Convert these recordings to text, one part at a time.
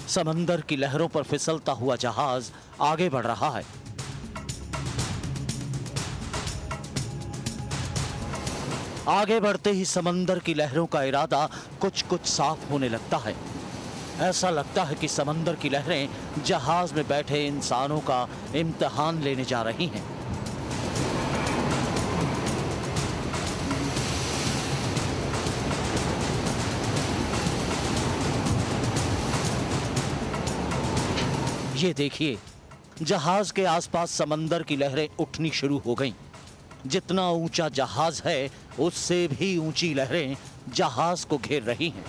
समंदर की लहरों पर फिसलता हुआ जहाज आगे बढ़ रहा है। आगे बढ़ते ही समंदर की लहरों का इरादा कुछ कुछ साफ होने लगता है। ऐसा लगता है कि समंदर की लहरें जहाज में बैठे इंसानों का इम्तिहान लेने जा रही हैं। ये देखिए, जहाज के आसपास समंदर की लहरें उठनी शुरू हो गईं। जितना ऊंचा जहाज है, उससे भी ऊंची लहरें जहाज को घेर रही हैं।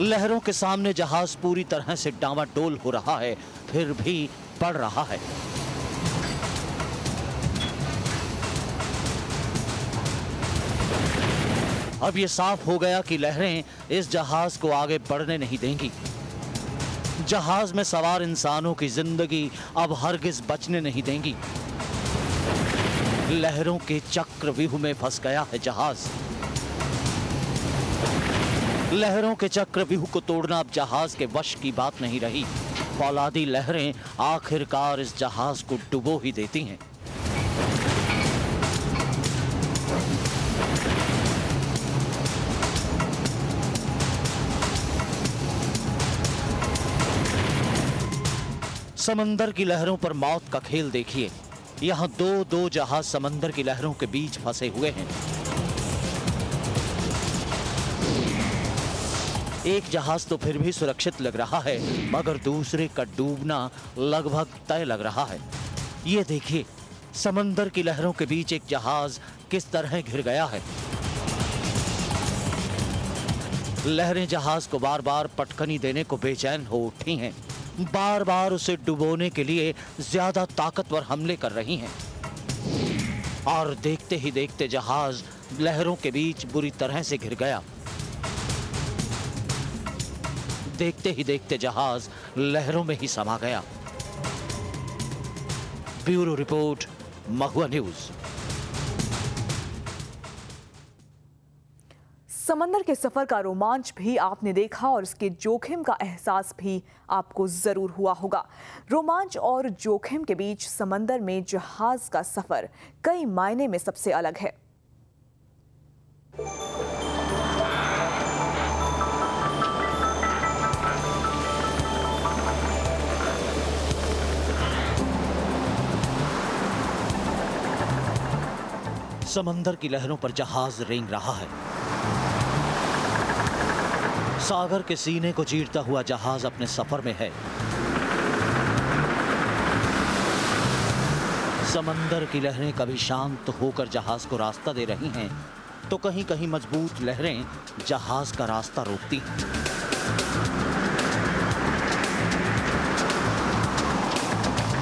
लहरों के सामने जहाज पूरी तरह से डामाडोल हो रहा है, फिर भी बढ़ रहा है। अब यह साफ हो गया कि लहरें इस जहाज को आगे बढ़ने नहीं देंगी। जहाज में सवार इंसानों की जिंदगी अब हरगिज बचने नहीं देंगी। लहरों के चक्रव्यूह में फंस गया है जहाज। लहरों के चक्रव्यूह को तोड़ना अब जहाज के वश की बात नहीं रही। फौलादी लहरें आखिरकार इस जहाज को डुबो ही देती हैं। समंदर की लहरों पर मौत का खेल देखिए। यहां दो जहाज समंदर की लहरों के बीच फंसे हुए हैं। एक जहाज तो फिर भी सुरक्षित लग रहा है, मगर दूसरे का डूबना लगभग तय लग रहा है। ये देखिए, समंदर की लहरों के बीच एक जहाज किस तरह घिर गया है। लहरें जहाज को बार बार पटकनी देने को बेचैन हो उठी हैं। बार बार उसे डुबोने के लिए ज्यादा ताकतवर हमले कर रही हैं। और देखते ही देखते जहाज लहरों के बीच बुरी तरह से घिर गया। देखते ही देखते जहाज लहरों में ही समा गया। ब्यूरो रिपोर्ट, महुआ न्यूज। समंदर के सफर का रोमांच भी आपने देखा और इसके जोखिम का एहसास भी आपको जरूर हुआ होगा। रोमांच और जोखिम के बीच समंदर में जहाज का सफर कई मायने में सबसे अलग है। समंदर की लहरों पर जहाज रेंग रहा है। सागर के सीने को चीरता हुआ जहाज अपने सफर में है। समंदर की लहरें कभी शांत होकर जहाज को रास्ता दे रही हैं, तो कहीं कहीं मजबूत लहरें जहाज का रास्ता रोकती हैं।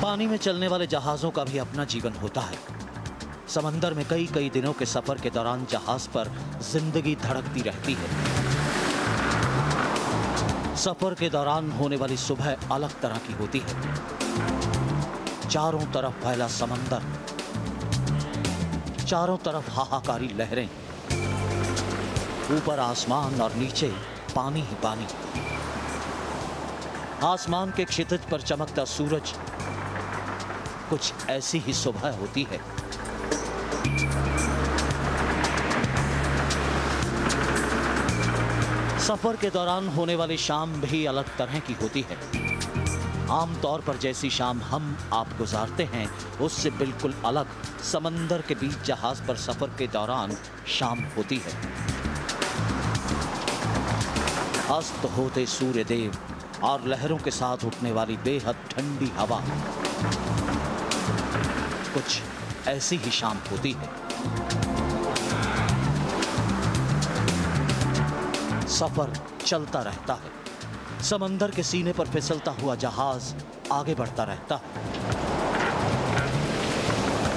पानी में चलने वाले जहाजों का भी अपना जीवन होता है। समंदर में कई दिनों के सफर के दौरान जहाज पर जिंदगी धड़कती रहती है। सफर के दौरान होने वाली सुबह अलग तरह की होती है। चारों तरफ फैला समंदर, चारों तरफ हाहाकारी लहरें, ऊपर आसमान और नीचे पानी ही पानी। आसमान के क्षितिज पर चमकता सूरज, कुछ ऐसी ही सुबह होती है। सफर के दौरान होने वाली शाम भी अलग तरह की होती है। आमतौर पर जैसी शाम हम आप गुजारते हैं, उससे बिल्कुल अलग समंदर के बीच जहाज पर सफर के दौरान शाम होती है। अस्त होते सूर्य देव और लहरों के साथ उठने वाली बेहद ठंडी हवा, कुछ ऐसी ही शाम होती है। सफर चलता रहता है। समंदर के सीने पर फिसलता हुआ जहाज आगे बढ़ता रहता है।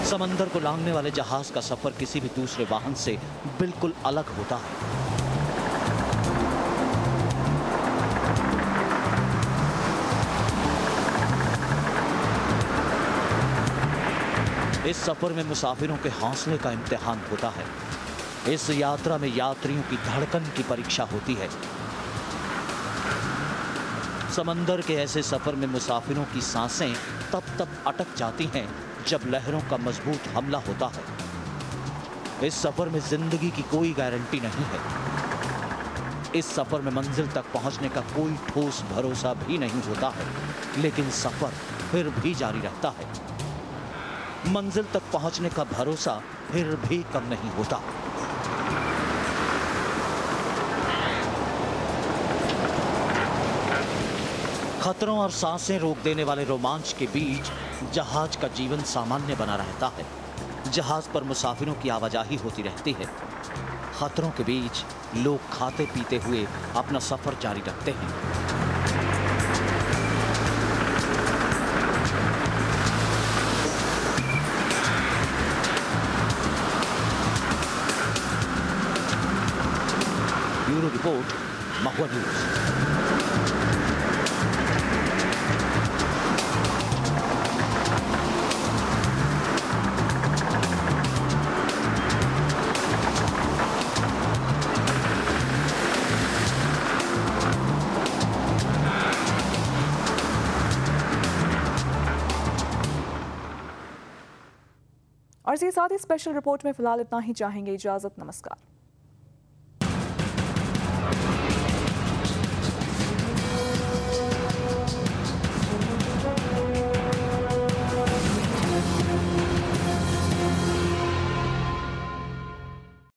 समंदर को लांघने वाले जहाज का सफर किसी भी दूसरे वाहन से बिल्कुल अलग होता है। इस सफर में मुसाफिरों के हौसले का इम्तिहान होता है। इस यात्रा में यात्रियों की धड़कन की परीक्षा होती है। समंदर के ऐसे सफर में मुसाफिरों की सांसें तब अटक जाती हैं जब लहरों का मजबूत हमला होता है। इस सफर में जिंदगी की कोई गारंटी नहीं है। इस सफर में मंजिल तक पहुंचने का कोई ठोस भरोसा भी नहीं होता है, लेकिन सफर फिर भी जारी रहता है। मंजिल तक पहुंचने का भरोसा फिर भी कम नहीं होता। खतरों और सांसें रोक देने वाले रोमांच के बीच जहाज का जीवन सामान्य बना रहता है। जहाज पर मुसाफिरों की आवाजाही होती रहती है। खतरों के बीच लोग खाते पीते हुए अपना सफर जारी रखते हैं। ब्यूरो रिपोर्ट, महुआ न्यूज। और इसके साथ ही स्पेशल रिपोर्ट में फिलहाल इतना ही। चाहेंगे इजाजत। नमस्कार।